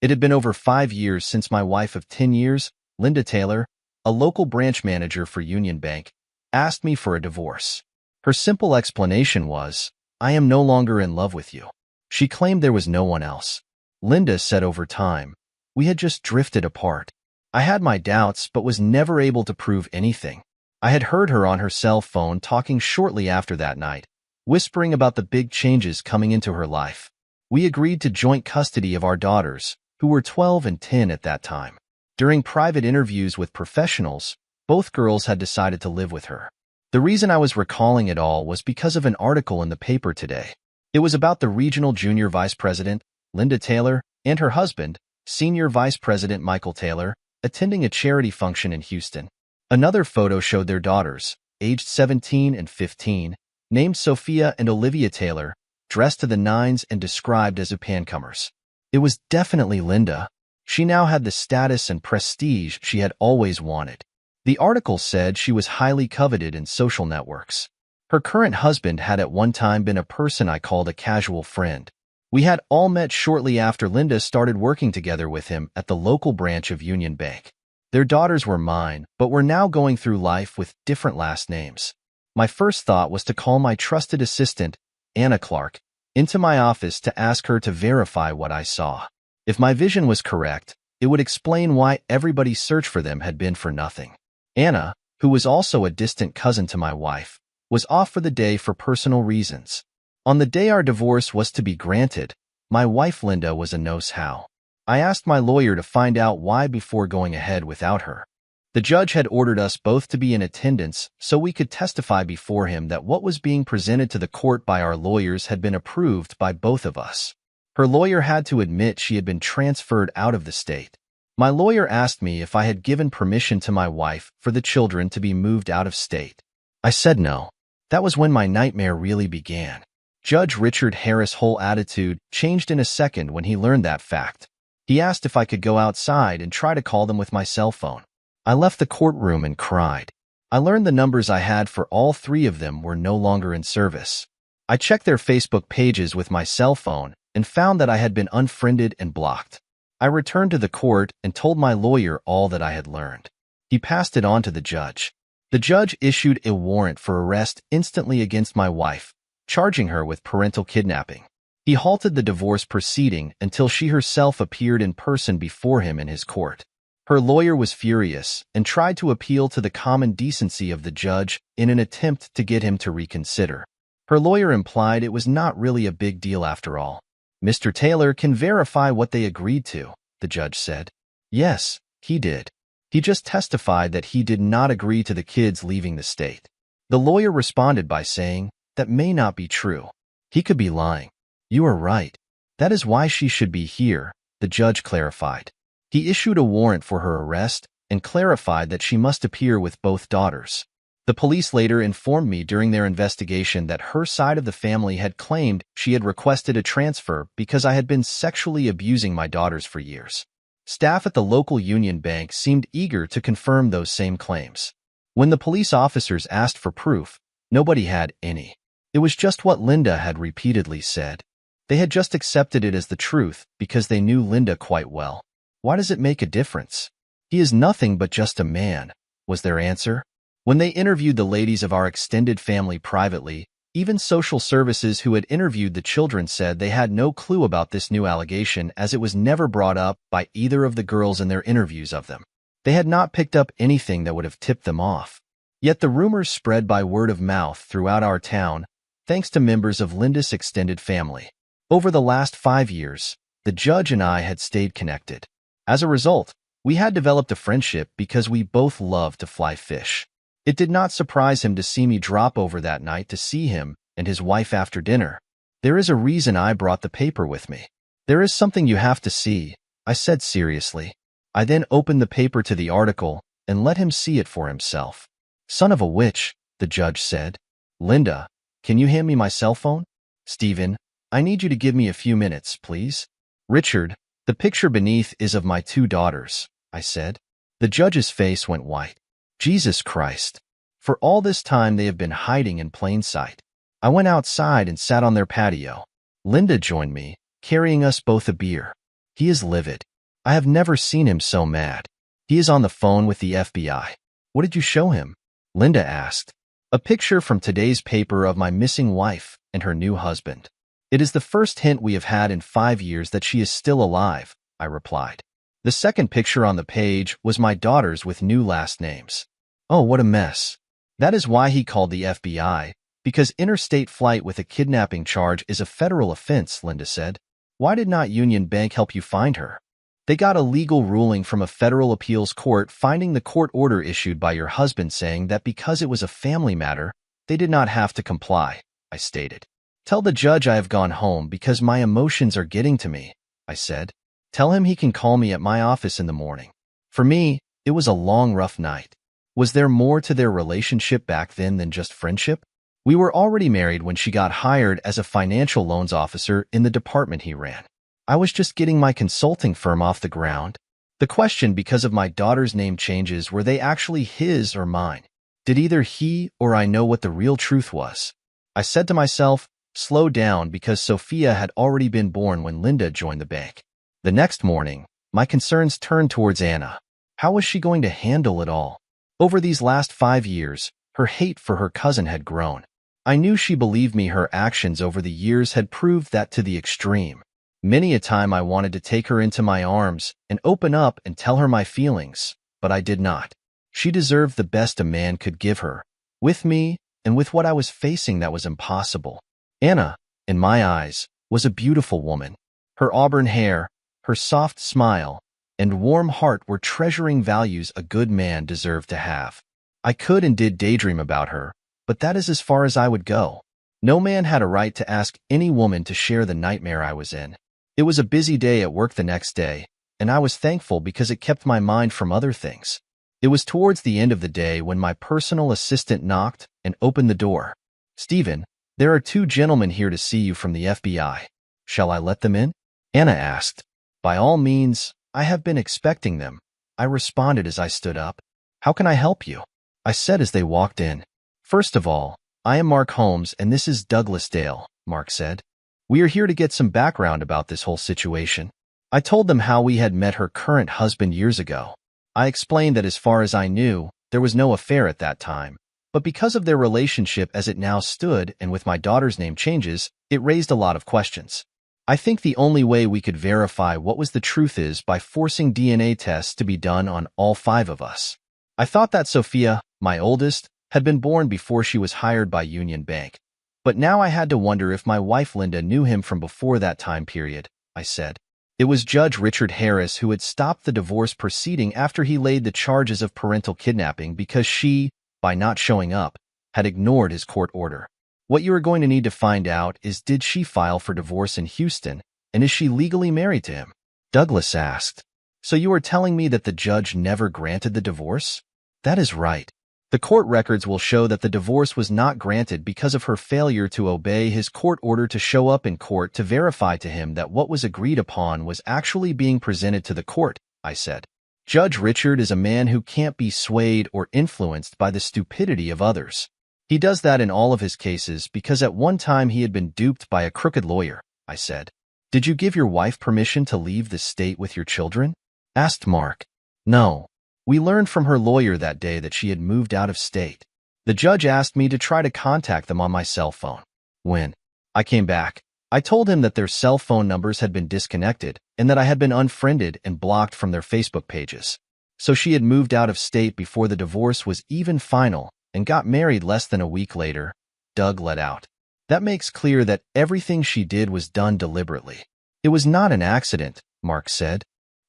It had been over 5 years since my wife of 10 years, Linda Taylor, a local branch manager for Union Bank, asked me for a divorce. Her simple explanation was, "I am no longer in love with you." She claimed there was no one else. Linda said over time, we had just drifted apart. I had my doubts but was never able to prove anything. I had heard her on her cell phone talking shortly after that night, whispering about the big changes coming into her life. We agreed to joint custody of our daughters, who were 12 and 10 at that time. During private interviews with professionals, both girls had decided to live with her. The reason I was recalling it all was because of an article in the paper today. It was about the regional junior vice president, Linda Taylor, and her husband, senior vice president Michael Taylor, attending a charity function in Houston. Another photo showed their daughters, aged 17 and 15, named Sophia and Olivia Taylor, dressed to the nines and described as upancomers. It was definitely Linda. She now had the status and prestige she had always wanted. The article said she was highly coveted in social networks. Her current husband had at one time been a person I called a casual friend. We had all met shortly after Linda started working together with him at the local branch of Union Bank. Their daughters were mine, but were now going through life with different last names. My first thought was to call my trusted assistant, Anna Clark, into my office to ask her to verify what I saw. If my vision was correct, it would explain why everybody's search for them had been for nothing. Anna, who was also a distant cousin to my wife, was off for the day for personal reasons. On the day our divorce was to be granted, my wife Linda was a knows-how. I asked my lawyer to find out why before going ahead without her. The judge had ordered us both to be in attendance so we could testify before him that what was being presented to the court by our lawyers had been approved by both of us. Her lawyer had to admit she had been transferred out of the state. My lawyer asked me if I had given permission to my wife for the children to be moved out of state. I said no. That was when my nightmare really began. Judge Richard Harris' whole attitude changed in a second when he learned that fact. He asked if I could go outside and try to call them with my cell phone. I left the courtroom and cried. I learned the numbers I had for all 3 of them were no longer in service. I checked their Facebook pages with my cell phone and found that I had been unfriended and blocked. I returned to the court and told my lawyer all that I had learned. He passed it on to the judge. The judge issued a warrant for arrest instantly against my wife, charging her with parental kidnapping. He halted the divorce proceeding until she herself appeared in person before him in his court. Her lawyer was furious and tried to appeal to the common decency of the judge in an attempt to get him to reconsider. Her lawyer implied it was not really a big deal after all. "Mr. Taylor can verify what they agreed to," the judge said. Yes, he did. He just testified that he did not agree to the kids leaving the state. The lawyer responded by saying, "That may not be true. He could be lying." "You are right. That is why she should be here," the judge clarified. He issued a warrant for her arrest and clarified that she must appear with both daughters. The police later informed me during their investigation that her side of the family had claimed she had requested a transfer because I had been sexually abusing my daughters for years. Staff at the local Union Bank seemed eager to confirm those same claims. When the police officers asked for proof, nobody had any. It was just what Linda had repeatedly said. They had just accepted it as the truth because they knew Linda quite well. "Why does it make a difference? He is nothing but just a man," was their answer. When they interviewed the ladies of our extended family privately, even social services who had interviewed the children said they had no clue about this new allegation as it was never brought up by either of the girls in their interviews of them. They had not picked up anything that would have tipped them off. Yet the rumors spread by word of mouth throughout our town, thanks to members of Linda's extended family. Over the last 5 years, the judge and I had stayed connected. As a result, we had developed a friendship because we both loved to fly fish. It did not surprise him to see me drop over that night to see him and his wife after dinner. "There is a reason I brought the paper with me. There is something you have to see," I said seriously. I then opened the paper to the article and let him see it for himself. "Son of a witch," the judge said. "Linda, can you hand me my cell phone?" "Stephen, I need you to give me a few minutes, please." "Richard, the picture beneath is of my 2 daughters," I said. The judge's face went white. Jesus Christ. For all this time they have been hiding in plain sight. I went outside and sat on their patio. Linda joined me, carrying us both a beer. He is livid. I have never seen him so mad. He is on the phone with the FBI. What did you show him? Linda asked. A picture from today's paper of my missing wife and her new husband. It is the first hint we have had in 5 years that she is still alive, I replied. The second picture on the page was my daughters with new last names. Oh, what a mess. That is why he called the FBI, because interstate flight with a kidnapping charge is a federal offense, Linda said. Why did not Union Bank help you find her? They got a legal ruling from a federal appeals court finding the court order issued by your husband saying that because it was a family matter, they did not have to comply, I stated. Tell the judge I have gone home because my emotions are getting to me, I said. Tell him he can call me at my office in the morning. For me, it was a long, rough night. Was there more to their relationship back then than just friendship? We were already married when she got hired as a financial loans officer in the department he ran. I was just getting my consulting firm off the ground. The question because of my daughter's name changes, were they actually his or mine? Did either he or I know what the real truth was? I said to myself, slow down, because Sophia had already been born when Linda joined the bank. The next morning, my concerns turned towards Anna. How was she going to handle it all? Over these last 5 years, her hate for her cousin had grown. I knew she believed me. Her actions over the years had proved that to the extreme. Many a time I wanted to take her into my arms and open up and tell her my feelings, but I did not. She deserved the best a man could give her. With me, and with what I was facing, that was impossible. Anna, in my eyes, was a beautiful woman. Her auburn hair, her soft smile, and warm heart were treasuring values a good man deserved to have. I could and did daydream about her, but that is as far as I would go. No man had a right to ask any woman to share the nightmare I was in. It was a busy day at work the next day, and I was thankful because it kept my mind from other things. It was towards the end of the day when my personal assistant knocked and opened the door. Stephen, there are 2 gentlemen here to see you from the FBI. Shall I let them in? Anna asked. By all means, I have been expecting them, I responded as I stood up. How can I help you? I said as they walked in. First of all, I am Mark Holmes and this is Douglas Dale, Mark said. We are here to get some background about this whole situation. I told them how we had met her current husband years ago. I explained that as far as I knew, there was no affair at that time, but because of their relationship as it now stood and with my daughter's name changes, it raised a lot of questions. I think the only way we could verify what was the truth is by forcing DNA tests to be done on all 5 of us. I thought that Sophia, my oldest, had been born before she was hired by Union Bank. But now I had to wonder if my wife Linda knew him from before that time period, I said. It was Judge Richard Harris who had stopped the divorce proceeding after he laid the charges of parental kidnapping because she, by not showing up, had ignored his court order. What you are going to need to find out is, did she file for divorce in Houston, and is she legally married to him? Douglas asked. So you are telling me that the judge never granted the divorce? That is right. The court records will show that the divorce was not granted because of her failure to obey his court order to show up in court to verify to him that what was agreed upon was actually being presented to the court, I said. Judge Richard is a man who can't be swayed or influenced by the stupidity of others. He does that in all of his cases because at one time he had been duped by a crooked lawyer, I said. Did you give your wife permission to leave the state with your children? Asked Mark. No. We learned from her lawyer that day that she had moved out of state. The judge asked me to try to contact them on my cell phone. When I came back, I told him that their cell phone numbers had been disconnected and that I had been unfriended and blocked from their Facebook pages. So she had moved out of state before the divorce was even final and got married less than a week later, Doug let out. That makes clear that everything she did was done deliberately. It was not an accident, Mark said.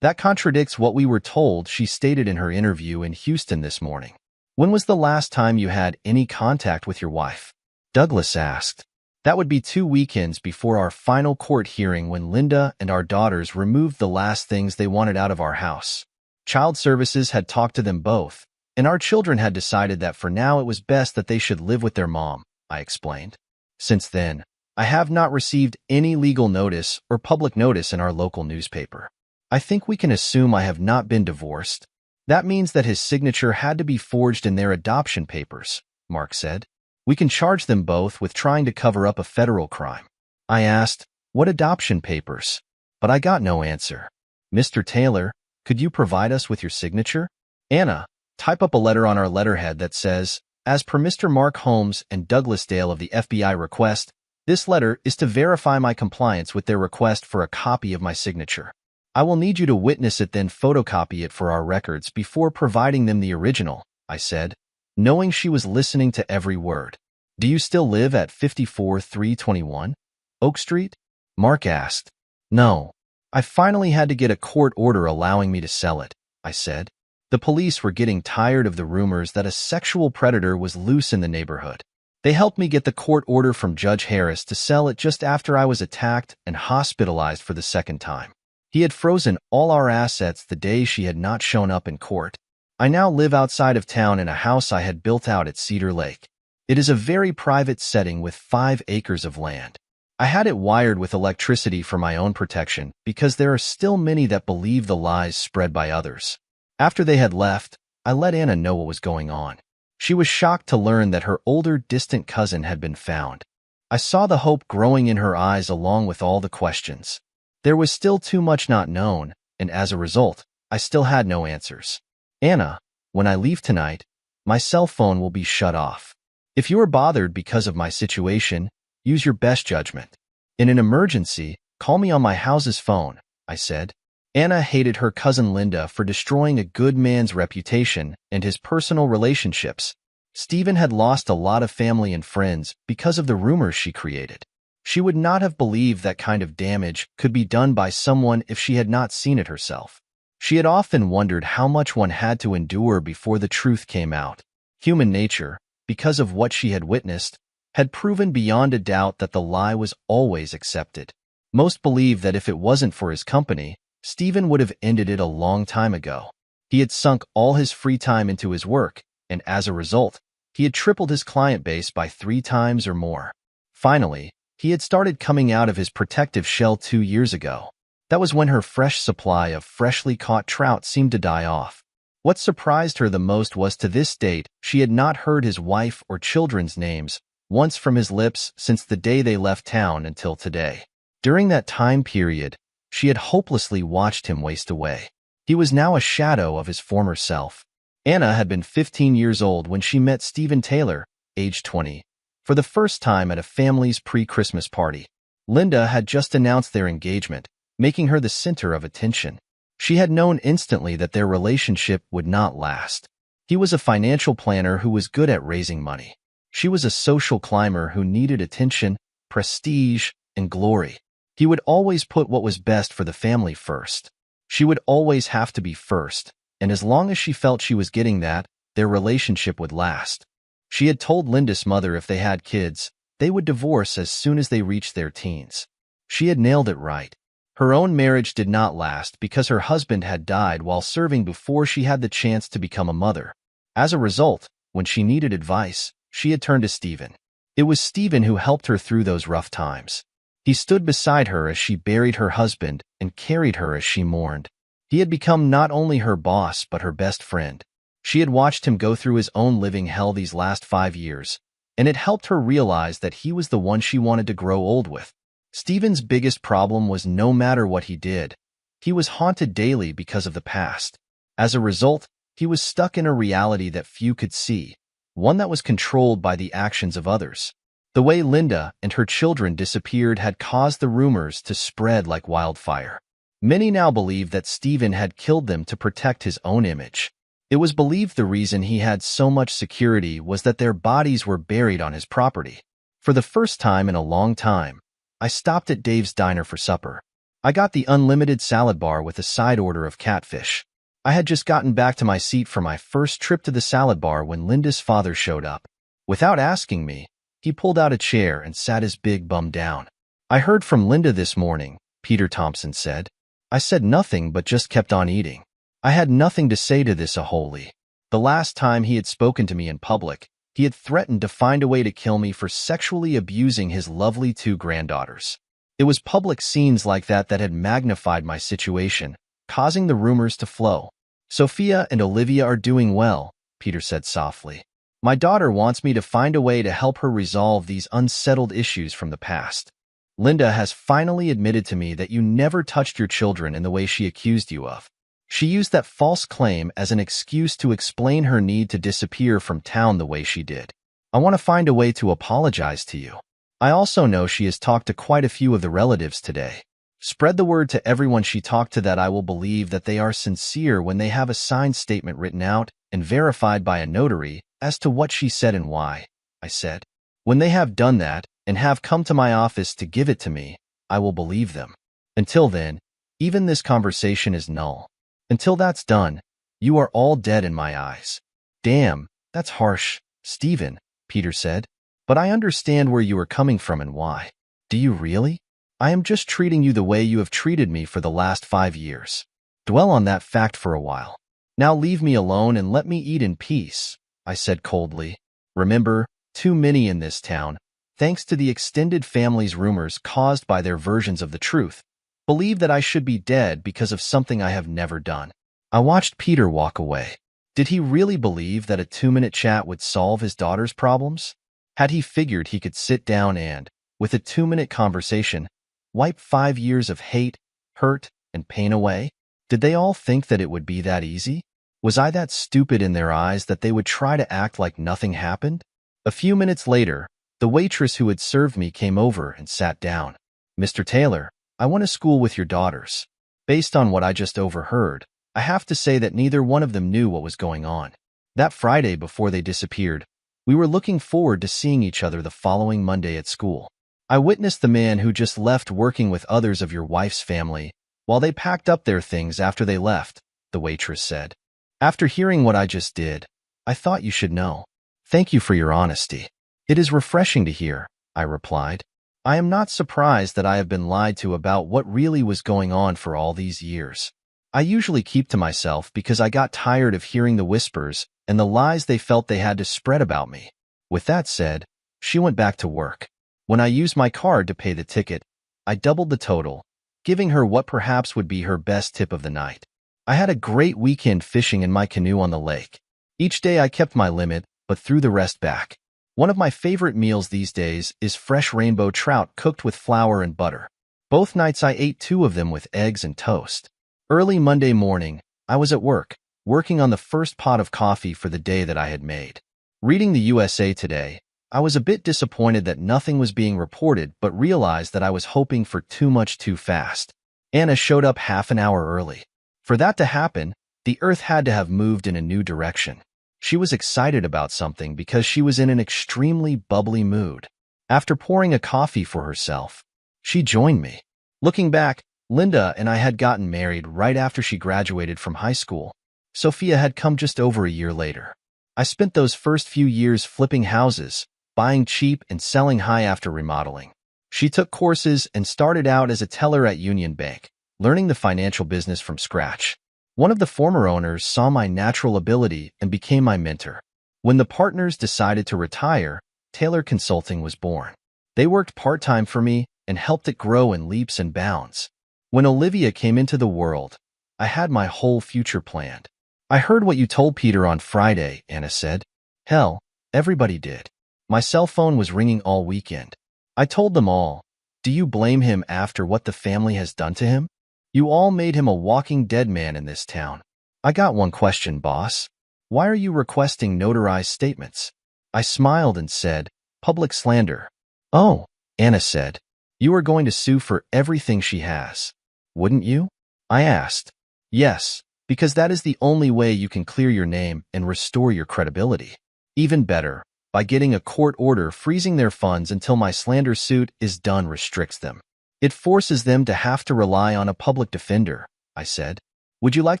That contradicts what we were told, she stated in her interview in Houston this morning. When was the last time you had any contact with your wife? Douglas asked. That would be 2 weekends before our final court hearing when Linda and our daughters removed the last things they wanted out of our house. Child Services had talked to them both, and our children had decided that for now it was best that they should live with their mom, I explained. Since then, I have not received any legal notice or public notice in our local newspaper. I think we can assume I have not been divorced. That means that his signature had to be forged in their adoption papers, Mark said. We can charge them both with trying to cover up a federal crime. I asked, what adoption papers? But I got no answer. Mr. Taylor, could you provide us with your signature? Anna, type up a letter on our letterhead that says, as per Mr. Mark Holmes and Douglas Dale of the FBI request, this letter is to verify my compliance with their request for a copy of my signature. I will need you to witness it, then photocopy it for our records before providing them the original, I said, knowing she was listening to every word. Do you still live at 54321 Oak Street? Mark asked. No. I finally had to get a court order allowing me to sell it, I said. The police were getting tired of the rumors that a sexual predator was loose in the neighborhood. They helped me get the court order from Judge Harris to sell it just after I was attacked and hospitalized for the second time. He had frozen all our assets the day she had not shown up in court. I now live outside of town in a house I had built out at Cedar Lake. It is a very private setting with 5 acres of land. I had it wired with electricity for my own protection because there are still many that believe the lies spread by others. After they had left, I let Anna know what was going on. She was shocked to learn that her older, distant cousin had been found. I saw the hope growing in her eyes along with all the questions. There was still too much not known, and as a result, I still had no answers. Anna, when I leave tonight, my cell phone will be shut off. If you are bothered because of my situation, use your best judgment. In an emergency, call me on my house's phone, I said. Anna hated her cousin Linda for destroying a good man's reputation and his personal relationships. Stephen had lost a lot of family and friends because of the rumors she created. She would not have believed that kind of damage could be done by someone if she had not seen it herself. She had often wondered how much one had to endure before the truth came out. Human nature, because of what she had witnessed, had proven beyond a doubt that the lie was always accepted. Most believed that if it wasn't for his company, Stephen would have ended it a long time ago. He had sunk all his free time into his work, and as a result, he had tripled his client base by 3 times or more. Finally, he had started coming out of his protective shell 2 years ago. That was when her fresh supply of freshly caught trout seemed to die off. What surprised her the most was to this date, she had not heard his wife or children's names once from his lips since the day they left town until today. During that time period, she had hopelessly watched him waste away. He was now a shadow of his former self. Anna had been 15 years old when she met Stephen Taylor, age 20, for the first time at a family's pre-Christmas party. Linda had just announced their engagement, making her the center of attention. She had known instantly that their relationship would not last. He was a financial planner who was good at raising money. She was a social climber who needed attention, prestige, and glory. He would always put what was best for the family first. She would always have to be first, and as long as she felt she was getting that, their relationship would last. She had told Linda's mother if they had kids, they would divorce as soon as they reached their teens. She had nailed it right. Her own marriage did not last because her husband had died while serving before she had the chance to become a mother. As a result, when she needed advice, she had turned to Stephen. It was Stephen who helped her through those rough times. He stood beside her as she buried her husband and carried her as she mourned. He had become not only her boss but her best friend. She had watched him go through his own living hell these last 5 years, and it helped her realize that he was the one she wanted to grow old with. Stephen's biggest problem was no matter what he did, he was haunted daily because of the past. As a result, he was stuck in a reality that few could see, one that was controlled by the actions of others. The way Linda and her children disappeared had caused the rumors to spread like wildfire. Many now believed that Stephen had killed them to protect his own image. It was believed the reason he had so much security was that their bodies were buried on his property. For the first time in a long time, I stopped at Dave's Diner for supper. I got the unlimited salad bar with a side order of catfish. I had just gotten back to my seat for my first trip to the salad bar when Linda's father showed up. Without asking me, he pulled out a chair and sat his big bum down. I heard from Linda this morning, Peter Thompson said. I said nothing but just kept on eating. I had nothing to say to this Aholy. The last time he had spoken to me in public, he had threatened to find a way to kill me for sexually abusing his lovely 2 granddaughters. It was public scenes like that that had magnified my situation, causing the rumors to flow. Sophia and Olivia are doing well, Peter said softly. My daughter wants me to find a way to help her resolve these unsettled issues from the past. Linda has finally admitted to me that you never touched your children in the way she accused you of. She used that false claim as an excuse to explain her need to disappear from town the way she did. I want to find a way to apologize to you. I also know she has talked to quite a few of the relatives today. Spread the word to everyone she talked to that I will believe that they are sincere when they have a signed statement written out and verified by a notary as to what she said and why, I said. When they have done that and have come to my office to give it to me, I will believe them. Until then, even this conversation is null. Until that's done, you are all dead in my eyes. Damn, that's harsh, Stephen, Peter said. But I understand where you are coming from and why. Do you really? I am just treating you the way you have treated me for the last 5 years. Dwell on that fact for a while. Now leave me alone and let me eat in peace, I said coldly. Remember, too many in this town, thanks to the extended family's rumors caused by their versions of the truth, believe that I should be dead because of something I have never done. I watched Peter walk away. Did he really believe that a 2-minute chat would solve his daughter's problems? Had he figured he could sit down and, with a 2-minute conversation, wipe 5 years of hate, hurt, and pain away? Did they all think that it would be that easy? Was I that stupid in their eyes that they would try to act like nothing happened? A few minutes later, the waitress who had served me came over and sat down. Mr. Taylor, I went to school with your daughters. Based on what I just overheard, I have to say that neither one of them knew what was going on. That Friday before they disappeared, we were looking forward to seeing each other the following Monday at school. I witnessed the man who just left working with others of your wife's family while they packed up their things after they left, the waitress said. After hearing what I just did, I thought you should know. Thank you for your honesty. It is refreshing to hear, I replied. I am not surprised that I have been lied to about what really was going on for all these years. I usually keep to myself because I got tired of hearing the whispers and the lies they felt they had to spread about me. With that said, she went back to work. When I used my card to pay the ticket, I doubled the total, giving her what perhaps would be her best tip of the night. I had a great weekend fishing in my canoe on the lake. Each day I kept my limit, but threw the rest back. One of my favorite meals these days is fresh rainbow trout cooked with flour and butter. Both nights I ate 2 of them with eggs and toast. Early Monday morning, I was at work, working on the first pot of coffee for the day that I had made. Reading the USA Today, I was a bit disappointed that nothing was being reported but realized that I was hoping for too much too fast. Anna showed up half an hour early. For that to happen, the Earth had to have moved in a new direction. She was excited about something because she was in an extremely bubbly mood. After pouring a coffee for herself, she joined me. Looking back, Linda and I had gotten married right after she graduated from high school. Sophia had come just over a year later. I spent those first few years flipping houses, buying cheap and selling high after remodeling. She took courses and started out as a teller at Union Bank, learning the financial business from scratch. One of the former owners saw my natural ability and became my mentor. When the partners decided to retire, Taylor Consulting was born. They worked part-time for me and helped it grow in leaps and bounds. When Olivia came into the world, I had my whole future planned. I heard what you told Peter on Friday, Anna said. Hell, everybody did. My cell phone was ringing all weekend. I told them all. Do you blame him after what the family has done to him? You all made him a walking dead man in this town. I got one question, boss. Why are you requesting notarized statements? I smiled and said, public slander. Oh, Anna said. You are going to sue for everything she has, wouldn't you? I asked. Yes, because that is the only way you can clear your name and restore your credibility. Even better, by getting a court order freezing their funds until my slander suit is done restricts them. It forces them to have to rely on a public defender, I said. Would you like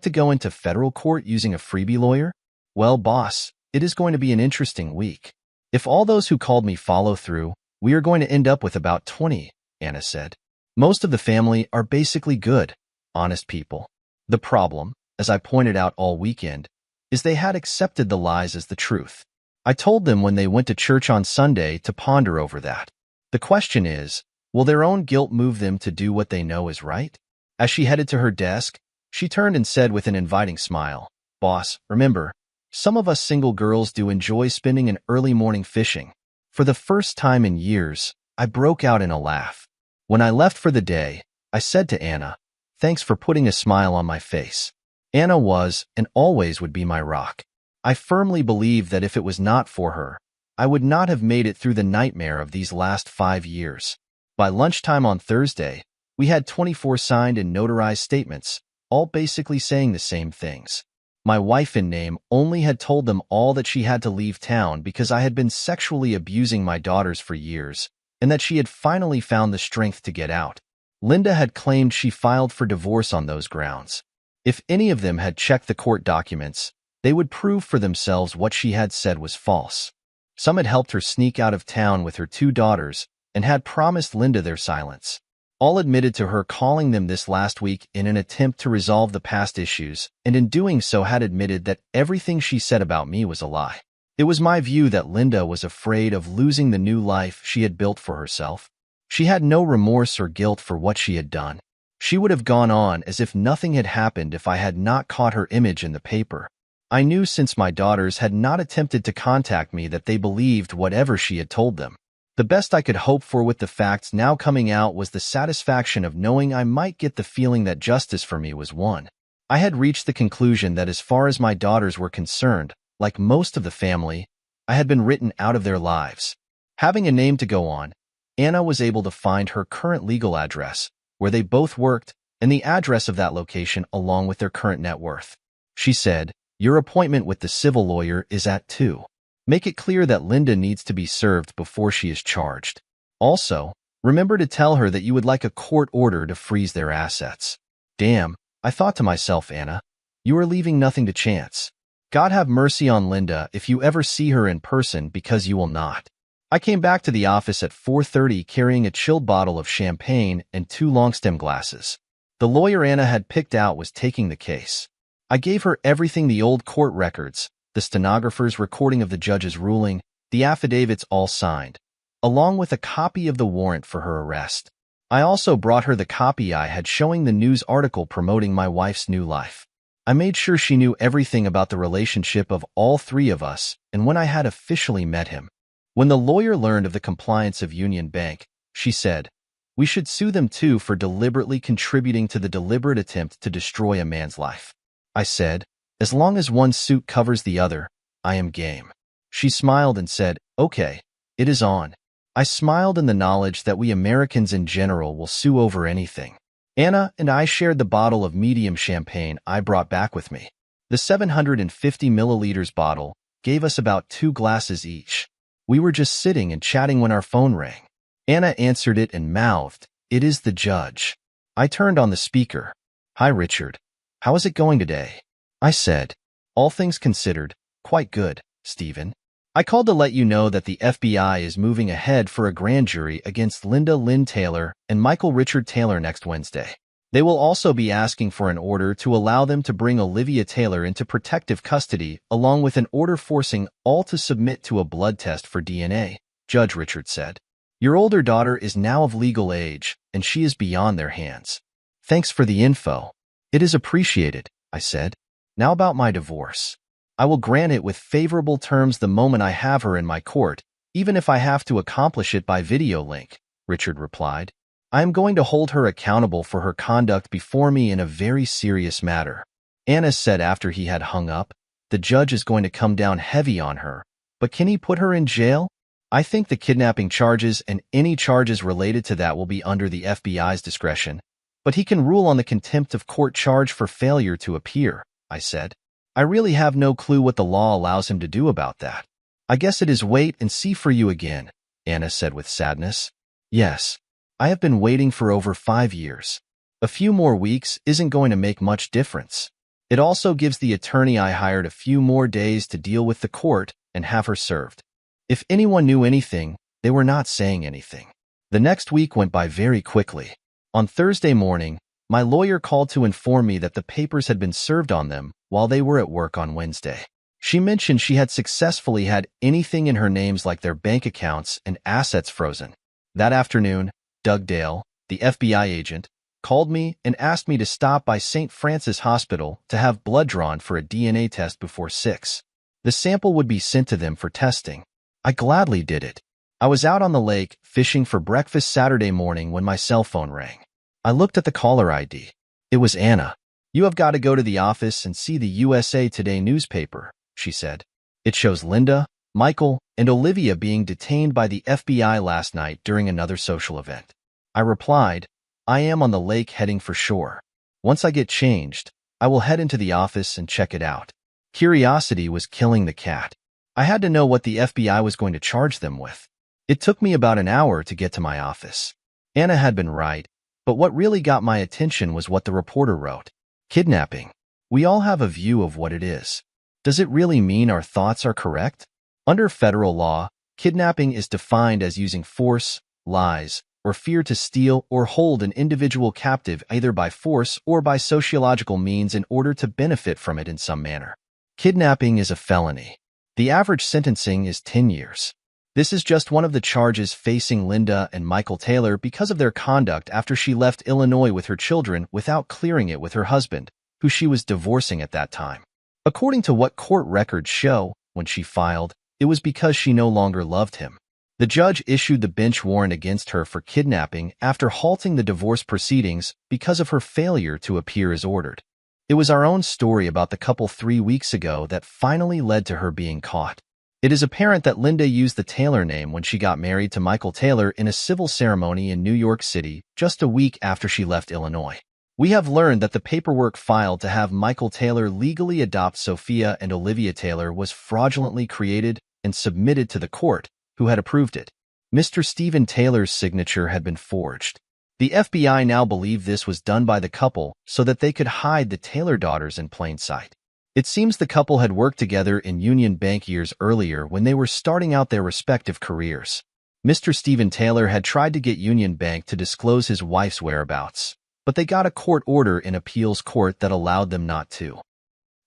to go into federal court using a freebie lawyer? Well, boss, it is going to be an interesting week. If all those who called me follow through, we are going to end up with about 20, Anna said. Most of the family are basically good, honest people. The problem, as I pointed out all weekend, is they had accepted the lies as the truth. I told them when they went to church on Sunday to ponder over that. The question is, will their own guilt move them to do what they know is right? As she headed to her desk, she turned and said with an inviting smile, Boss, remember, some of us single girls do enjoy spending an early morning fishing. For the first time in years, I broke out in a laugh. When I left for the day, I said to Anna, "Thanks for putting a smile on my face." Anna was, and always would be, my rock. I firmly believe that if it was not for her, I would not have made it through the nightmare of these last 5 years. By lunchtime on Thursday, we had 24 signed and notarized statements, all basically saying the same things. My wife in name only had told them all that she had to leave town because I had been sexually abusing my daughters for years, and that she had finally found the strength to get out. Linda had claimed she filed for divorce on those grounds. If any of them had checked the court documents, they would prove for themselves what she had said was false. Some had helped her sneak out of town with her 2 daughters and had promised Linda their silence. All admitted to her calling them this last week in an attempt to resolve the past issues, and in doing so had admitted that everything she said about me was a lie. It was my view that Linda was afraid of losing the new life she had built for herself. She had no remorse or guilt for what she had done. She would have gone on as if nothing had happened if I had not caught her image in the paper. I knew since my daughters had not attempted to contact me that they believed whatever she had told them. The best I could hope for with the facts now coming out was the satisfaction of knowing I might get the feeling that justice for me was won. I had reached the conclusion that as far as my daughters were concerned, like most of the family, I had been written out of their lives. Having a name to go on, Anna was able to find her current legal address, where they both worked, and the address of that location along with their current net worth. She said, "Your appointment with the civil lawyer is at 2. Make it clear that Linda needs to be served before she is charged. Also, remember to tell her that you would like a court order to freeze their assets." Damn, I thought to myself, Anna, you are leaving nothing to chance. God have mercy on Linda if you ever see her in person, because you will not. I came back to the office at 4:30 carrying a chilled bottle of champagne and 2 long-stem glasses. The lawyer Anna had picked out was taking the case. I gave her everything: the old court records, the stenographer's recording of the judge's ruling, the affidavits all signed, along with a copy of the warrant for her arrest. I also brought her the copy I had showing the news article promoting my wife's new life. I made sure she knew everything about the relationship of all 3 of us, and when I had officially met him. When the lawyer learned of the compliance of Union Bank, she said, "We should sue them too for deliberately contributing to the deliberate attempt to destroy a man's life." I said, "As long as one suit covers the other, I am game." She smiled and said, "Okay, it is on." I smiled in the knowledge that we Americans in general will sue over anything. Anna and I shared the bottle of medium champagne I brought back with me. The 750 milliliters bottle gave us about 2 glasses each. We were just sitting and chatting when our phone rang. Anna answered it and mouthed, "It is the judge." I turned on the speaker. "Hi, Richard. How is it going today?" I said, "All things considered, quite good, Stephen. I called to let you know that the FBI is moving ahead for a grand jury against Linda Lynn Taylor and Michael Richard Taylor next Wednesday. They will also be asking for an order to allow them to bring Olivia Taylor into protective custody, along with an order forcing all to submit to a blood test for DNA," Judge Richard said. "Your older daughter is now of legal age, and she is beyond their hands. Thanks for the info. It is appreciated," I said. "Now about my divorce. I will grant it with favorable terms the moment I have her in my court, even if I have to accomplish it by video link," Richard replied. "I am going to hold her accountable for her conduct before me in a very serious matter." Anna said after he had hung up, "The judge is going to come down heavy on her, but can he put her in jail? I think the kidnapping charges and any charges related to that will be under the FBI's discretion, but he can rule on the contempt of court charge for failure to appear," I said. "I really have no clue what the law allows him to do about that." "I guess it is wait and see for you again," Anna said with sadness. "Yes. I have been waiting for over 5 years. A few more weeks isn't going to make much difference. It also gives the attorney I hired a few more days to deal with the court and have her served. If anyone knew anything, they were not saying anything." The next week went by very quickly. On Thursday morning, my lawyer called to inform me that the papers had been served on them while they were at work on Wednesday. She mentioned she had successfully had anything in her names like their bank accounts and assets frozen. That afternoon, Doug Dale, the FBI agent, called me and asked me to stop by St. Francis Hospital to have blood drawn for a DNA test before 6. The sample would be sent to them for testing. I gladly did it. I was out on the lake fishing for breakfast Saturday morning when my cell phone rang. I looked at the caller ID. It was Anna. "You have got to go to the office and see the USA Today newspaper," she said. "It shows Linda, Michael, and Olivia being detained by the FBI last night during another social event." I replied, "I am on the lake heading for shore. Once I get changed, I will head into the office and check it out." Curiosity was killing the cat. I had to know what the FBI was going to charge them with. It took me about an hour to get to my office. Anna had been right, but what really got my attention was what the reporter wrote. Kidnapping. We all have a view of what it is. Does it really mean our thoughts are correct? Under federal law, kidnapping is defined as using force, lies, or fear to steal or hold an individual captive either by force or by sociological means in order to benefit from it in some manner. Kidnapping is a felony. The average sentencing is 10 years. This is just one of the charges facing Linda and Michael Taylor because of their conduct after she left Illinois with her children without clearing it with her husband, who she was divorcing at that time. According to what court records show, when she filed, it was because she no longer loved him. The judge issued the bench warrant against her for kidnapping after halting the divorce proceedings because of her failure to appear as ordered. It was our own story about the couple 3 weeks ago that finally led to her being caught. It is apparent that Linda used the Taylor name when she got married to Michael Taylor in a civil ceremony in New York City just a week after she left Illinois. We have learned that the paperwork filed to have Michael Taylor legally adopt Sophia and Olivia Taylor was fraudulently created and submitted to the court, who had approved it. Mr. Stephen Taylor's signature had been forged. The FBI now believe this was done by the couple so that they could hide the Taylor daughters in plain sight. It seems the couple had worked together in Union Bank years earlier when they were starting out their respective careers. Mr. Stephen Taylor had tried to get Union Bank to disclose his wife's whereabouts, but they got a court order in appeals court that allowed them not to.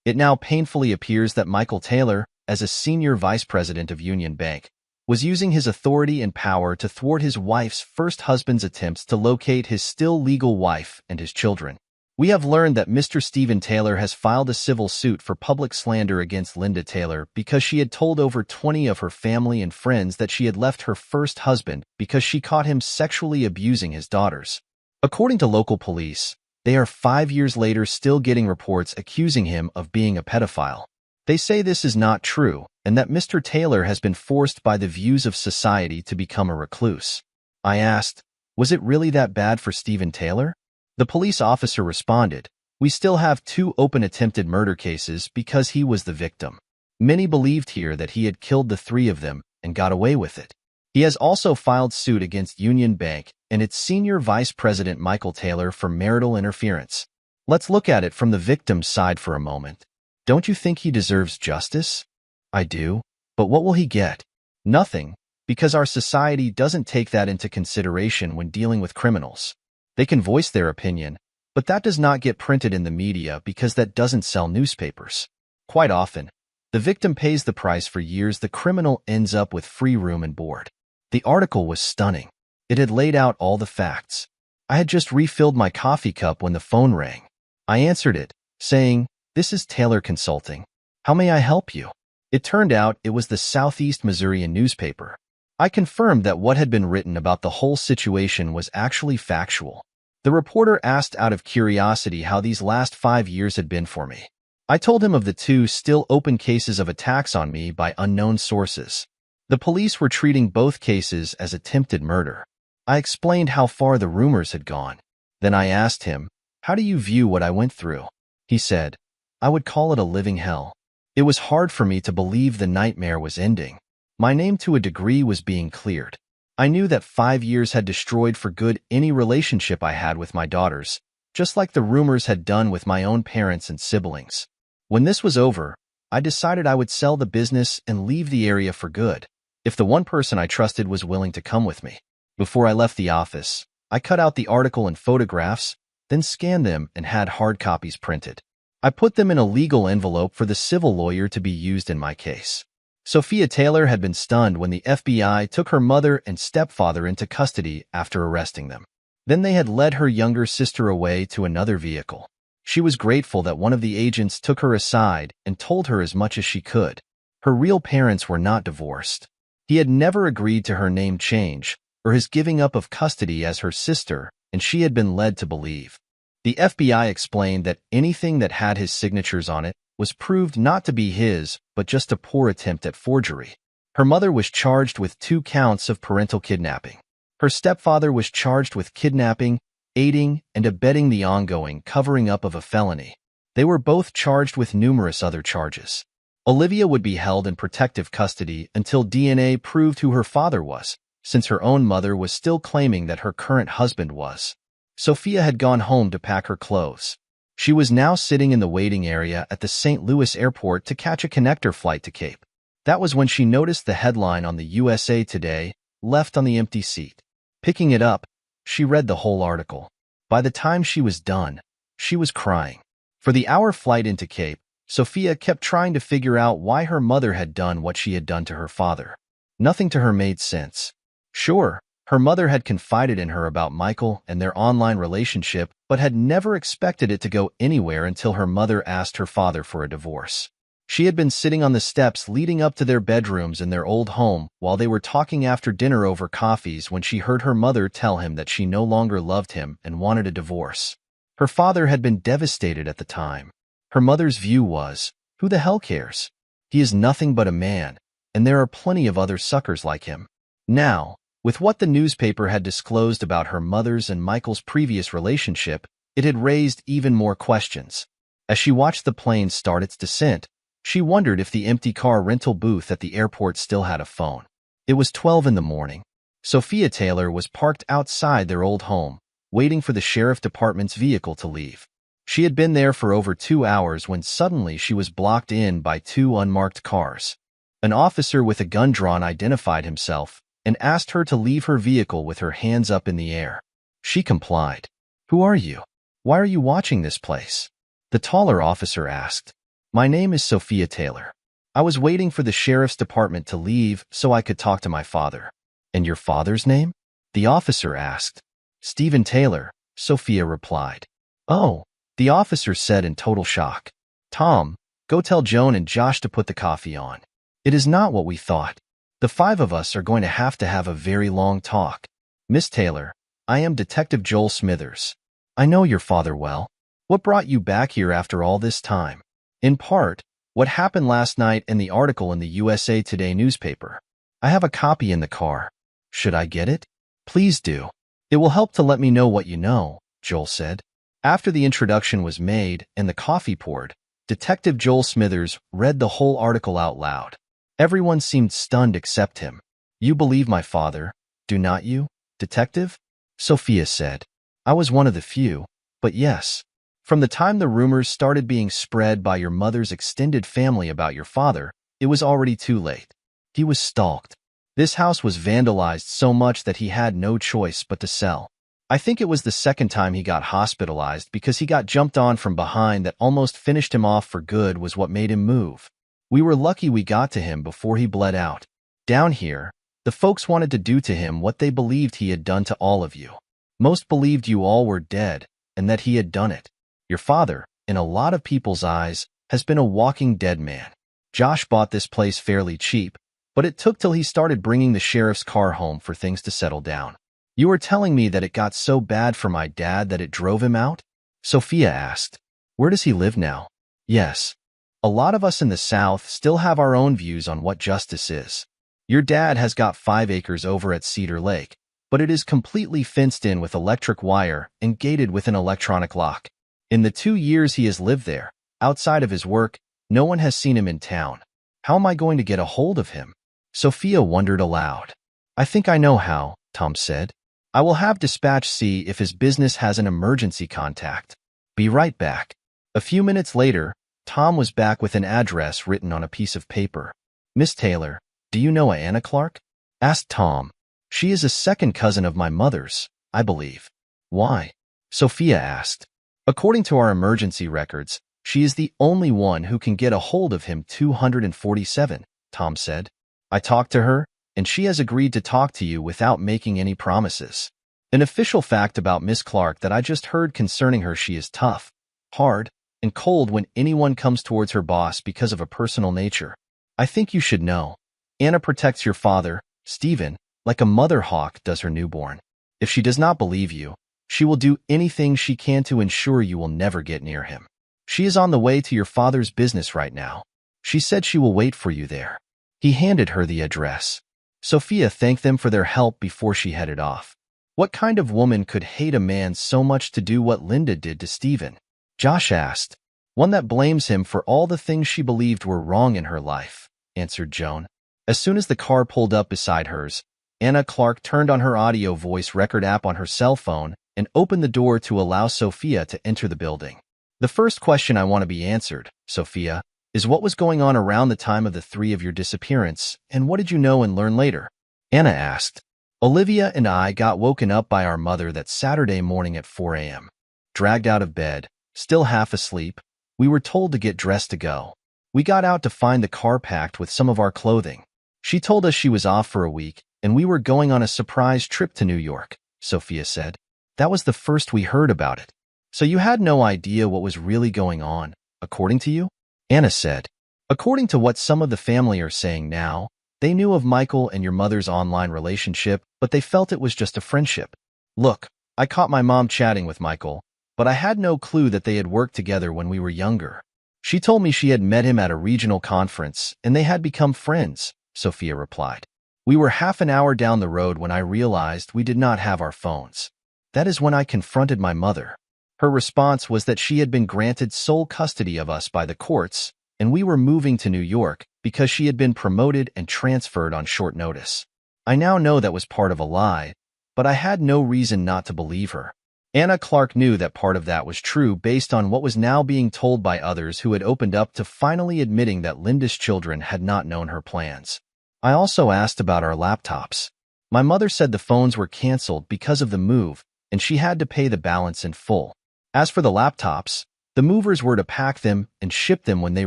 It now painfully appears that Michael Taylor, as a senior vice president of Union Bank, was using his authority and power to thwart his wife's first husband's attempts to locate his still legal wife and his children. We have learned that Mr. Stephen Taylor has filed a civil suit for public slander against Linda Taylor because she had told over 20 of her family and friends that she had left her first husband because she caught him sexually abusing his daughters. According to local police, they are 5 years later still getting reports accusing him of being a pedophile. They say this is not true and that Mr. Taylor has been forced by the views of society to become a recluse. I asked, was it really that bad for Stephen Taylor? The police officer responded, "We still have 2 open attempted murder cases because he was the victim. Many believed here that he had killed the 3 of them and got away with it." He has also filed suit against Union Bank and its senior vice president Michael Taylor for marital interference. Let's look at it from the victim's side for a moment. Don't you think he deserves justice? I do, but what will he get? Nothing, because our society doesn't take that into consideration when dealing with criminals. They can voice their opinion, but that does not get printed in the media because that doesn't sell newspapers. Quite often, the victim pays the price for years. The criminal ends up with free room and board. The article was stunning. It had laid out all the facts. I had just refilled my coffee cup when the phone rang. I answered it, saying, "This is Taylor Consulting. How may I help you?" It turned out it was the Southeast Missourian newspaper. I confirmed that what had been written about the whole situation was actually factual. The reporter asked out of curiosity how these last 5 years had been for me. I told him of the 2 still open cases of attacks on me by unknown sources. The police were treating both cases as attempted murder. I explained how far the rumors had gone. Then I asked him, "How do you view what I went through?" He said, "I would call it a living hell." It was hard for me to believe the nightmare was ending. My name to a degree was being cleared. I knew that 5 years had destroyed for good any relationship I had with my daughters, just like the rumors had done with my own parents and siblings. When this was over, I decided I would sell the business and leave the area for good, if the one person I trusted was willing to come with me. Before I left the office, I cut out the article and photographs, then scanned them and had hard copies printed. I put them in a legal envelope for the civil lawyer to be used in my case. Sophia Taylor had been stunned when the FBI took her mother and stepfather into custody after arresting them. Then they had led her younger sister away to another vehicle. She was grateful that one of the agents took her aside and told her as much as she could. Her real parents were not divorced. He had never agreed to her name change or his giving up of custody as her sister, and she had been led to believe. The FBI explained that anything that had his signatures on it was proved not to be his, but just a poor attempt at forgery. Her mother was charged with 2 counts of parental kidnapping. Her stepfather was charged with kidnapping, aiding, and abetting the ongoing covering up of a felony. They were both charged with numerous other charges. Olivia would be held in protective custody until DNA proved who her father was, since her own mother was still claiming that her current husband was. Sophia had gone home to pack her clothes. She was now sitting in the waiting area at the St. Louis airport to catch a connector flight to Cape. That was when she noticed the headline on the USA Today, left on the empty seat. Picking it up, she read the whole article. By the time she was done, she was crying. For the hour flight into Cape, Sophia kept trying to figure out why her mother had done what she had done to her father. Nothing to her made sense. Sure, her mother had confided in her about Michael and their online relationship, but had never expected it to go anywhere until her mother asked her father for a divorce. She had been sitting on the steps leading up to their bedrooms in their old home while they were talking after dinner over coffees when she heard her mother tell him that she no longer loved him and wanted a divorce. Her father had been devastated at the time. Her mother's view was, who the hell cares? He is nothing but a man, and there are plenty of other suckers like him. Now, with what the newspaper had disclosed about her mother's and Michael's previous relationship, it had raised even more questions. As she watched the plane start its descent, she wondered if the empty car rental booth at the airport still had a phone. It was 12 in the morning. Sophia Taylor was parked outside their old home, waiting for the sheriff department's vehicle to leave. She had been there for over 2 hours when suddenly she was blocked in by 2 unmarked cars. An officer with a gun drawn identified himself and asked her to leave her vehicle with her hands up in the air. She complied. "Who are you? Why are you watching this place?" The taller officer asked. "My name is Sophia Taylor. I was waiting for the sheriff's department to leave so I could talk to my father." "And your father's name?" the officer asked. "Stephen Taylor," Sophia replied. "Oh," the officer said in total shock. "Tom, go tell Joan and Josh to put the coffee on. It is not what we thought. The 5 of us are going to have a very long talk. Miss Taylor, I am Detective Joel Smithers. I know your father well. What brought you back here after all this time?" "In part, what happened last night and the article in the USA Today newspaper. I have a copy in the car. Should I get it?" "Please do. It will help to let me know what you know," Joel said. After the introduction was made and the coffee poured, Detective Joel Smithers read the whole article out loud. Everyone seemed stunned except him. "You believe my father, do not you, Detective?" Sophia said. "I was one of the few, but yes. From the time the rumors started being spread by your mother's extended family about your father, it was already too late. He was stalked. This house was vandalized so much that he had no choice but to sell. I think it was the second time he got hospitalized because he got jumped on from behind that almost finished him off for good was what made him move. We were lucky we got to him before he bled out. Down here, the folks wanted to do to him what they believed he had done to all of you. Most believed you all were dead and that he had done it. Your father, in a lot of people's eyes, has been a walking dead man. Josh bought this place fairly cheap, but it took till he started bringing the sheriff's car home for things to settle down. You were telling me that it got so bad for my dad that it drove him out?" Sophia asked. "Where does he live now?" "Yes. A lot of us in the South still have our own views on what justice is. Your dad has got 5 acres over at Cedar Lake, but it is completely fenced in with electric wire and gated with an electronic lock. In the 2 years he has lived there, outside of his work, no one has seen him in town. How am I going to get a hold of him?" Sophia wondered aloud. "I think I know how," Tom said. "I will have dispatch see if his business has an emergency contact. Be right back." A few minutes later, Tom was back with an address written on a piece of paper. "Miss Taylor, do you know Anna Clark?" asked Tom. "She is a second cousin of my mother's, I believe." "Why?" Sophia asked. "According to our emergency records, she is the only one who can get a hold of him 247, Tom said. "I talked to her, and she has agreed to talk to you without making any promises. An official fact about Miss Clark that I just heard concerning her: she is tough, hard, and cold when anyone comes towards her boss because of a personal nature. I think you should know. Anna protects your father, Stephen, like a mother hawk does her newborn. If she does not believe you, she will do anything she can to ensure you will never get near him. She is on the way to your father's business right now. She said she will wait for you there. He handed her the address. Sophia thanked them for their help before she headed off. What kind of woman could hate a man so much to do what Linda did to Stephen? Josh asked. One that blames him for all the things she believed were wrong in her life, answered Joan. As soon as the car pulled up beside hers, Anna Clark turned on her audio voice record app on her cell phone and opened the door to allow Sophia to enter the building. The first question I want to be answered, Sophia, is what was going on around the time of the three of your disappearance, and what did you know and learn later? Anna asked. Olivia and I got woken up by our mother that Saturday morning at 4 a.m. Dragged out of bed, still half asleep, we were told to get dressed to go. We got out to find the car packed with some of our clothing. She told us she was off for a week, and we were going on a surprise trip to New York, Sophia said. That was the first we heard about it. So you had no idea what was really going on, according to you? Anna said. According to what some of the family are saying now, they knew of Michael and your mother's online relationship, but they felt it was just a friendship. Look, I caught my mom chatting with Michael, but I had no clue that they had worked together when we were younger. She told me she had met him at a regional conference, and they had become friends, Sophia replied. We were half an hour down the road when I realized we did not have our phones. That is when I confronted my mother. Her response was that she had been granted sole custody of us by the courts, and we were moving to New York because she had been promoted and transferred on short notice. I now know that was part of a lie, but I had no reason not to believe her. Anna Clark knew that part of that was true based on what was now being told by others who had opened up to finally admitting that Linda's children had not known her plans. I also asked about our laptops. My mother said the phones were canceled because of the move, and she had to pay the balance in full. As for the laptops, the movers were to pack them and ship them when they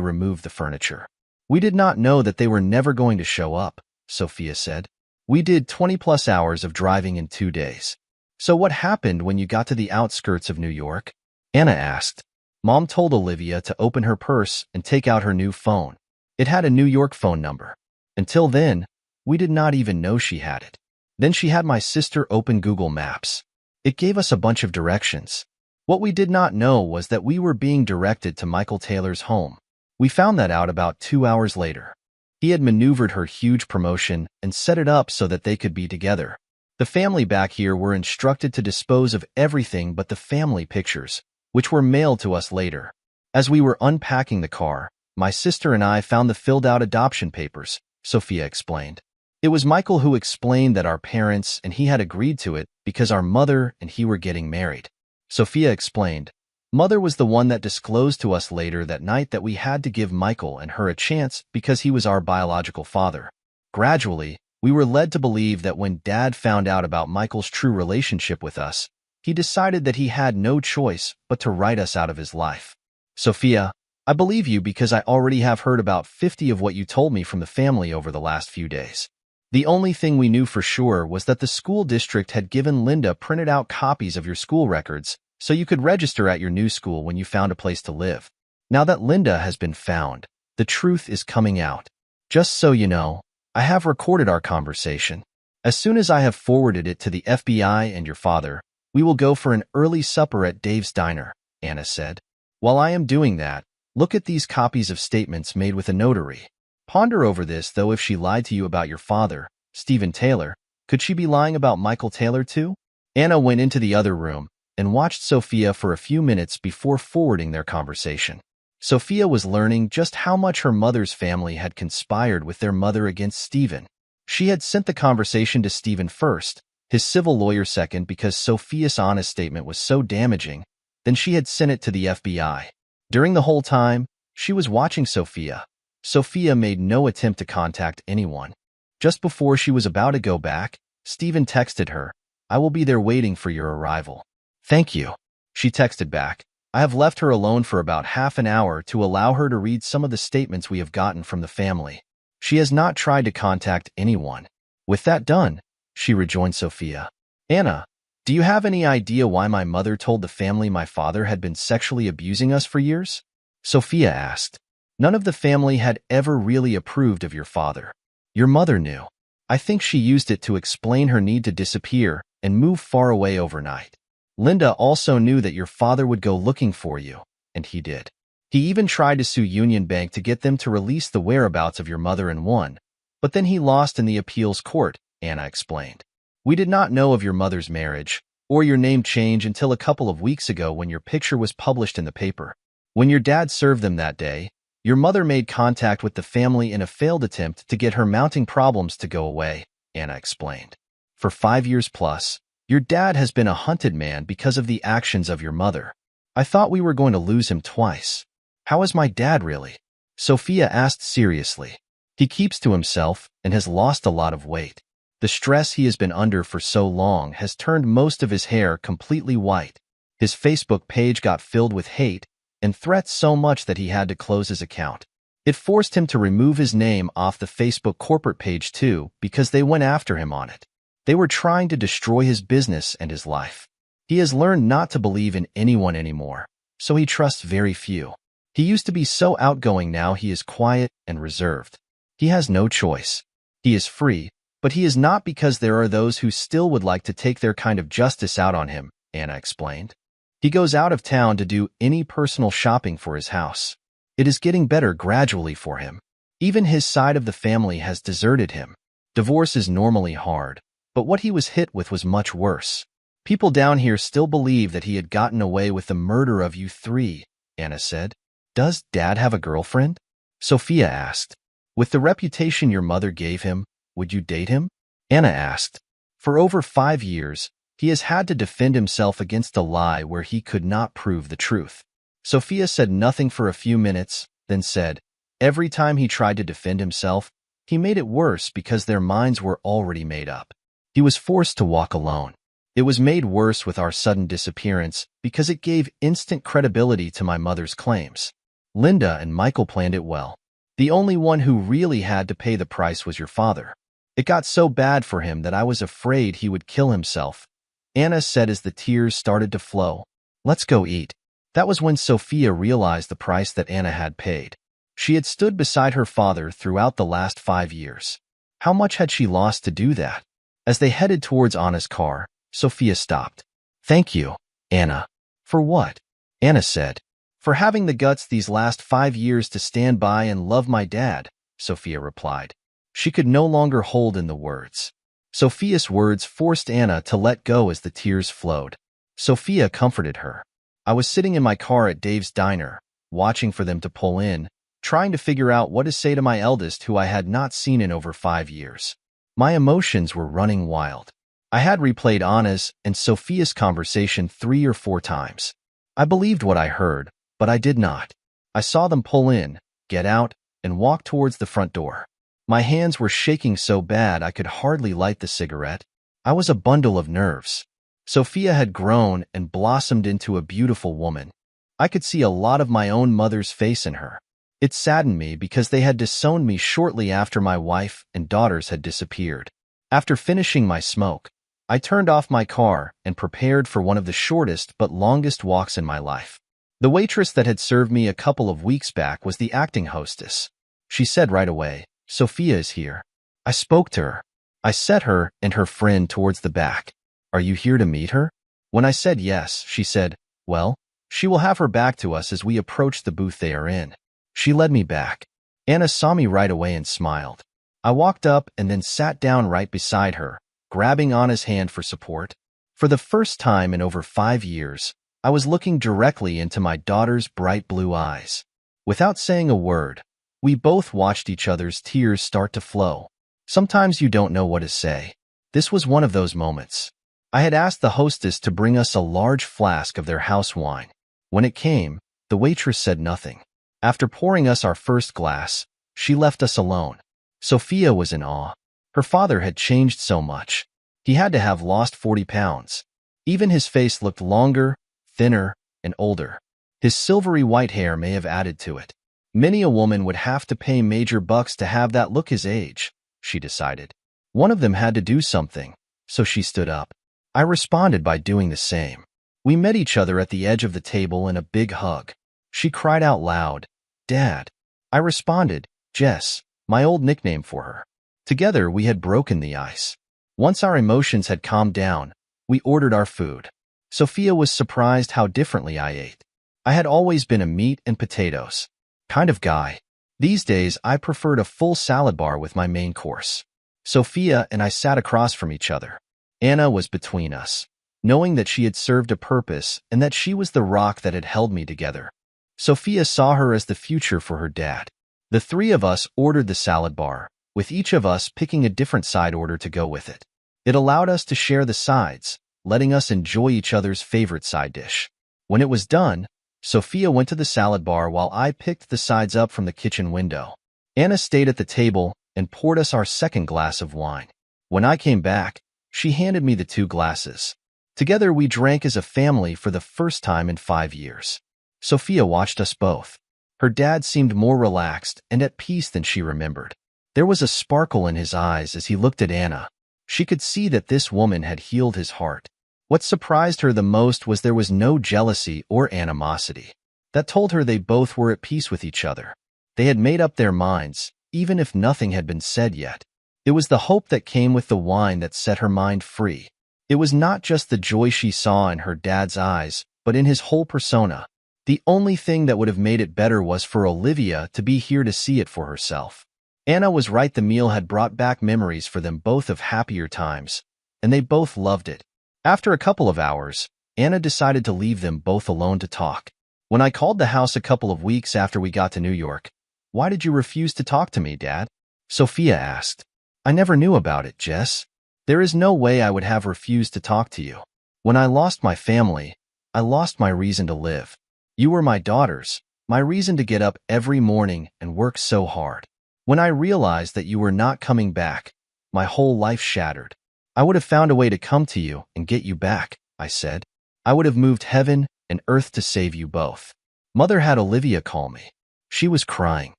removed the furniture. We did not know that they were never going to show up, Sophia said. We did 20-plus hours of driving in 2 days. So what happened when you got to the outskirts of New York? Anna asked. Mom told Olivia to open her purse and take out her new phone. It had a New York phone number. Until then, we did not even know she had it. Then she had my sister open Google Maps. It gave us a bunch of directions. What we did not know was that we were being directed to Michael Taylor's home. We found that out about 2 hours later. He had maneuvered her huge promotion and set it up so that they could be together. The family back here were instructed to dispose of everything but the family pictures, which were mailed to us later. As we were unpacking the car, my sister and I found the filled-out adoption papers, Sophia explained. It was Michael who explained that our parents and he had agreed to it because our mother and he were getting married. Sophia explained, Mother was the one that disclosed to us later that night that we had to give Michael and her a chance because he was our biological father. Gradually, we were led to believe that when Dad found out about Michael's true relationship with us, he decided that he had no choice but to write us out of his life. Sophia, I believe you because I already have heard about 50 of what you told me from the family over the last few days. The only thing we knew for sure was that the school district had given Linda printed out copies of your school records so you could register at your new school when you found a place to live. Now that Linda has been found, the truth is coming out. Just so you know, I have recorded our conversation. As soon as I have forwarded it to the FBI and your father, we will go for an early supper at Dave's Diner, Anna said. While I am doing that, look at these copies of statements made with a notary. Ponder over this, though. If she lied to you about your father, Stephen Taylor, could she be lying about Michael Taylor too? Anna went into the other room and watched Sophia for a few minutes before forwarding their conversation. Sophia was learning just how much her mother's family had conspired with their mother against Stephen. She had sent the conversation to Stephen first, his civil lawyer second because Sophia's honest statement was so damaging, then she had sent it to the FBI. During the whole time, she was watching Sophia. Sophia made no attempt to contact anyone. Just before she was about to go back, Stephen texted her, I will be there waiting for your arrival. Thank you. She texted back. I have left her alone for about half an hour to allow her to read some of the statements we have gotten from the family. She has not tried to contact anyone. With that done, she rejoined Sophia. Anna, do you have any idea why my mother told the family my father had been sexually abusing us for years? Sophia asked. None of the family had ever really approved of your father. Your mother knew. I think she used it to explain her need to disappear and move far away overnight. Linda also knew that your father would go looking for you, and he did. He even tried to sue Union Bank to get them to release the whereabouts of your mother and won, but then he lost in the appeals court, Anna explained. We did not know of your mother's marriage or your name change until a couple of weeks ago when your picture was published in the paper. When your dad served them that day, your mother made contact with the family in a failed attempt to get her mounting problems to go away, Anna explained. For 5 years plus, your dad has been a hunted man because of the actions of your mother. I thought we were going to lose him twice. How is my dad really? Sophia asked seriously. He keeps to himself and has lost a lot of weight. The stress he has been under for so long has turned most of his hair completely white. His Facebook page got filled with hate and threats so much that he had to close his account. It forced him to remove his name off the Facebook corporate page too because they went after him on it. They were trying to destroy his business and his life. He has learned not to believe in anyone anymore, so he trusts very few. He used to be so outgoing, now he is quiet and reserved. He has no choice. He is free, but he is not because there are those who still would like to take their kind of justice out on him, Anna explained. He goes out of town to do any personal shopping for his house. It is getting better gradually for him. Even his side of the family has deserted him. Divorce is normally hard, but what he was hit with was much worse. People down here still believe that he had gotten away with the murder of you three, Anna said. Does Dad have a girlfriend? Sophia asked. With the reputation your mother gave him, would you date him? Anna asked. For over 5 years, he has had to defend himself against a lie where he could not prove the truth. Sophia said nothing for a few minutes, then said, every time he tried to defend himself, he made it worse because their minds were already made up. He was forced to walk alone. It was made worse with our sudden disappearance because it gave instant credibility to my mother's claims. Linda and Michael planned it well. The only one who really had to pay the price was your father. It got so bad for him that I was afraid he would kill himself, Anna said as the tears started to flow. Let's go eat. That was when Sophia realized the price that Anna had paid. She had stood beside her father throughout the last 5 years. How much had she lost to do that? As they headed towards Anna's car, Sophia stopped. Thank you, Anna. For what? Anna said. For having the guts these last 5 years to stand by and love my dad, Sophia replied. She could no longer hold in the words. Sophia's words forced Anna to let go as the tears flowed. Sophia comforted her. I was sitting in my car at Dave's diner, watching for them to pull in, trying to figure out what to say to my eldest who I had not seen in over 5 years. My emotions were running wild. I had replayed Anna's and Sophia's conversation 3 or 4 times. I believed what I heard, but I did not. I saw them pull in, get out, and walk towards the front door. My hands were shaking so bad I could hardly light the cigarette. I was a bundle of nerves. Sophia had grown and blossomed into a beautiful woman. I could see a lot of my own mother's face in her. It saddened me because they had disowned me shortly after my wife and daughters had disappeared. After finishing my smoke, I turned off my car and prepared for one of the shortest but longest walks in my life. The waitress that had served me a couple of weeks back was the acting hostess. She said right away, Sophia is here. I spoke to her. I set her and her friend towards the back. Are you here to meet her? When I said yes, she said, well, she will have her back to us as we approach the booth they are in. She led me back. Anna saw me right away and smiled. I walked up and then sat down right beside her, grabbing Anna's hand for support. For the first time in over 5 years, I was looking directly into my daughter's bright blue eyes. Without saying a word, we both watched each other's tears start to flow. Sometimes you don't know what to say. This was one of those moments. I had asked the hostess to bring us a large flask of their house wine. When it came, the waitress said nothing. After pouring us our first glass, she left us alone. Sophia was in awe. Her father had changed so much. He had to have lost 40 pounds. Even his face looked longer, thinner, and older. His silvery white hair may have added to it. Many a woman would have to pay major bucks to have that look his age, she decided. One of them had to do something, so she stood up. I responded by doing the same. We met each other at the edge of the table in a big hug. She cried out loud, Dad. I responded, Jess, my old nickname for her. Together, we had broken the ice. Once our emotions had calmed down, we ordered our food. Sophia was surprised how differently I ate. I had always been a meat and potatoes kind of guy. These days, I preferred a full salad bar with my main course. Sophia and I sat across from each other. Anna was between us, knowing that she had served a purpose and that she was the rock that had held me together. Sophia saw her as the future for her dad. The three of us ordered the salad bar, with each of us picking a different side order to go with it. It allowed us to share the sides, letting us enjoy each other's favorite side dish. When it was done, Sophia went to the salad bar while I picked the sides up from the kitchen window. Anna stayed at the table and poured us our second glass of wine. When I came back, she handed me the 2 glasses. Together we drank as a family for the first time in 5 years. Sophia watched us both. Her dad seemed more relaxed and at peace than she remembered. There was a sparkle in his eyes as he looked at Anna. She could see that this woman had healed his heart. What surprised her the most was there was no jealousy or animosity. That told her they both were at peace with each other. They had made up their minds, even if nothing had been said yet. It was the hope that came with the wine that set her mind free. It was not just the joy she saw in her dad's eyes, but in his whole persona. The only thing that would have made it better was for Olivia to be here to see it for herself. Anna was right, the meal had brought back memories for them both of happier times, and they both loved it. After a couple of hours, Anna decided to leave them both alone to talk. When I called the house a couple of weeks after we got to New York, "Why did you refuse to talk to me, Dad?" Sophia asked. "I never knew about it, Jess. There is no way I would have refused to talk to you. When I lost my family, I lost my reason to live. You were my daughters, my reason to get up every morning and work so hard. When I realized that you were not coming back, my whole life shattered. I would have found a way to come to you and get you back," I said. "I would have moved heaven and earth to save you both." Mother had Olivia call me. She was crying.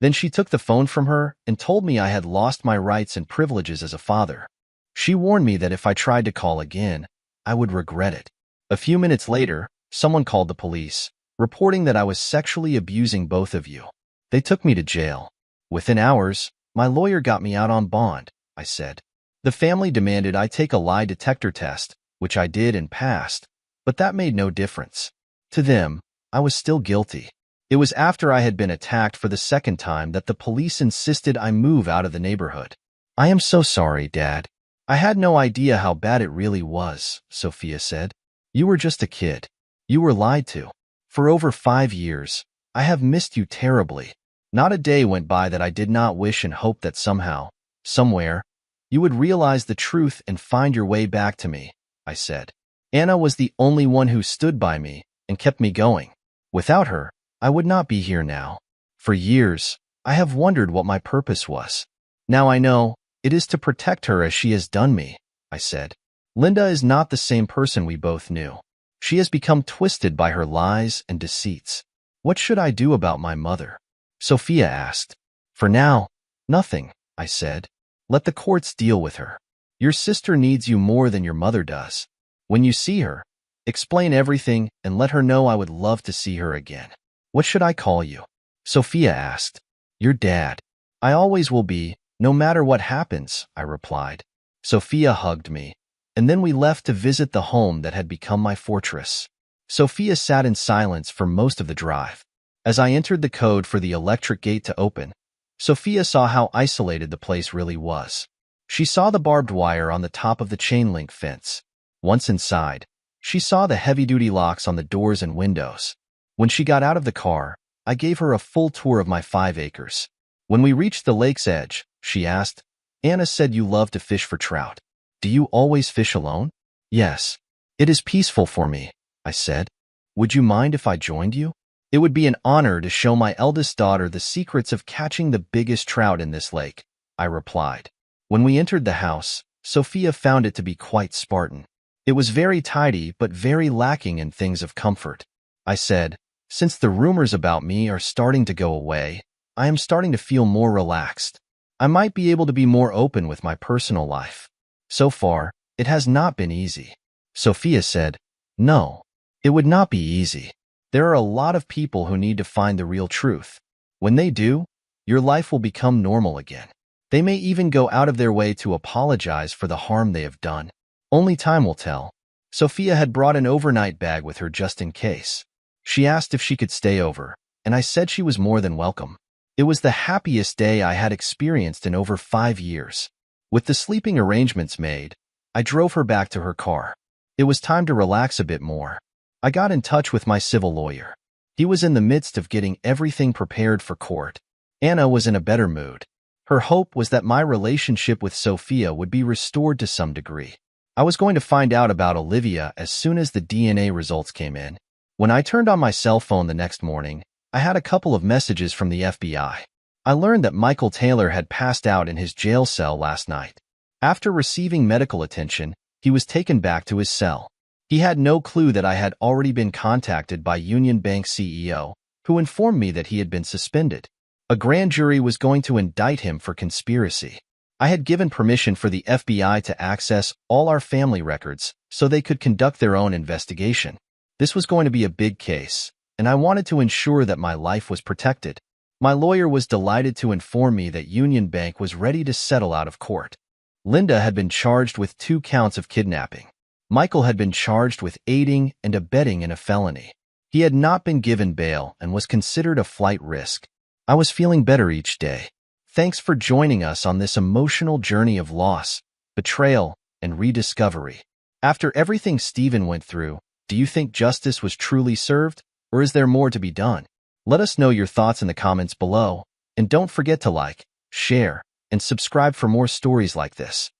Then she took the phone from her and told me I had lost my rights and privileges as a father. She warned me that if I tried to call again, I would regret it. A few minutes later, someone called the police, reporting that I was sexually abusing both of you. They took me to jail. Within hours, my lawyer got me out on bond, I said. The family demanded I take a lie detector test, which I did and passed, but that made no difference. To them, I was still guilty. It was after I had been attacked for the second time that the police insisted I move out of the neighborhood. "I am so sorry, Dad. I had no idea how bad it really was," Sophia said. "You were just a kid. You were lied to. For over 5 years, I have missed you terribly. Not a day went by that I did not wish and hope that somehow, somewhere, you would realize the truth and find your way back to me," I said. Anna was the only one who stood by me and kept me going. Without her, I would not be here now. For years, I have wondered what my purpose was. Now I know it is to protect her as she has done me, I said. Linda is not the same person we both knew. She has become twisted by her lies and deceits. What should I do about my mother? Sophia asked. For now, nothing, I said. Let the courts deal with her. Your sister needs you more than your mother does. When you see her, explain everything and let her know I would love to see her again. What should I call you? Sophia asked. Your dad. I always will be, no matter what happens, I replied. Sophia hugged me, and then we left to visit the home that had become my fortress. Sophia sat in silence for most of the drive. As I entered the code for the electric gate to open, Sophia saw how isolated the place really was. She saw the barbed wire on the top of the chain-link fence. Once inside, she saw the heavy-duty locks on the doors and windows. When she got out of the car, I gave her a full tour of my 5 acres. When we reached the lake's edge, she asked, Anna said you love to fish for trout. Do you always fish alone? Yes. It is peaceful for me, I said. Would you mind if I joined you? It would be an honor to show my eldest daughter the secrets of catching the biggest trout in this lake, I replied. When we entered the house, Sophia found it to be quite Spartan. It was very tidy but very lacking in things of comfort. I said, since the rumors about me are starting to go away, I am starting to feel more relaxed. I might be able to be more open with my personal life. So far, it has not been easy. Sophia said, no, it would not be easy. There are a lot of people who need to find the real truth. When they do, your life will become normal again. They may even go out of their way to apologize for the harm they have done. Only time will tell. Sophia had brought an overnight bag with her just in case. She asked if she could stay over, and I said she was more than welcome. It was the happiest day I had experienced in over 5 years. With the sleeping arrangements made, I drove her back to her car. It was time to relax a bit more. I got in touch with my civil lawyer. He was in the midst of getting everything prepared for court. Anna was in a better mood. Her hope was that my relationship with Sophia would be restored to some degree. I was going to find out about Olivia as soon as the DNA results came in. When I turned on my cell phone the next morning, I had a couple of messages from the FBI. I learned that Michael Taylor had passed out in his jail cell last night. After receiving medical attention, he was taken back to his cell. He had no clue that I had already been contacted by Union Bank CEO, who informed me that he had been suspended. A grand jury was going to indict him for conspiracy. I had given permission for the FBI to access all our family records so they could conduct their own investigation. This was going to be a big case, and I wanted to ensure that my life was protected. My lawyer was delighted to inform me that Union Bank was ready to settle out of court. Linda had been charged with 2 counts of kidnapping. Michael had been charged with aiding and abetting in a felony. He had not been given bail and was considered a flight risk. I was feeling better each day. Thanks for joining us on this emotional journey of loss, betrayal, and rediscovery. After everything Stephen went through, do you think justice was truly served, or is there more to be done? Let us know your thoughts in the comments below, and don't forget to like, share, and subscribe for more stories like this.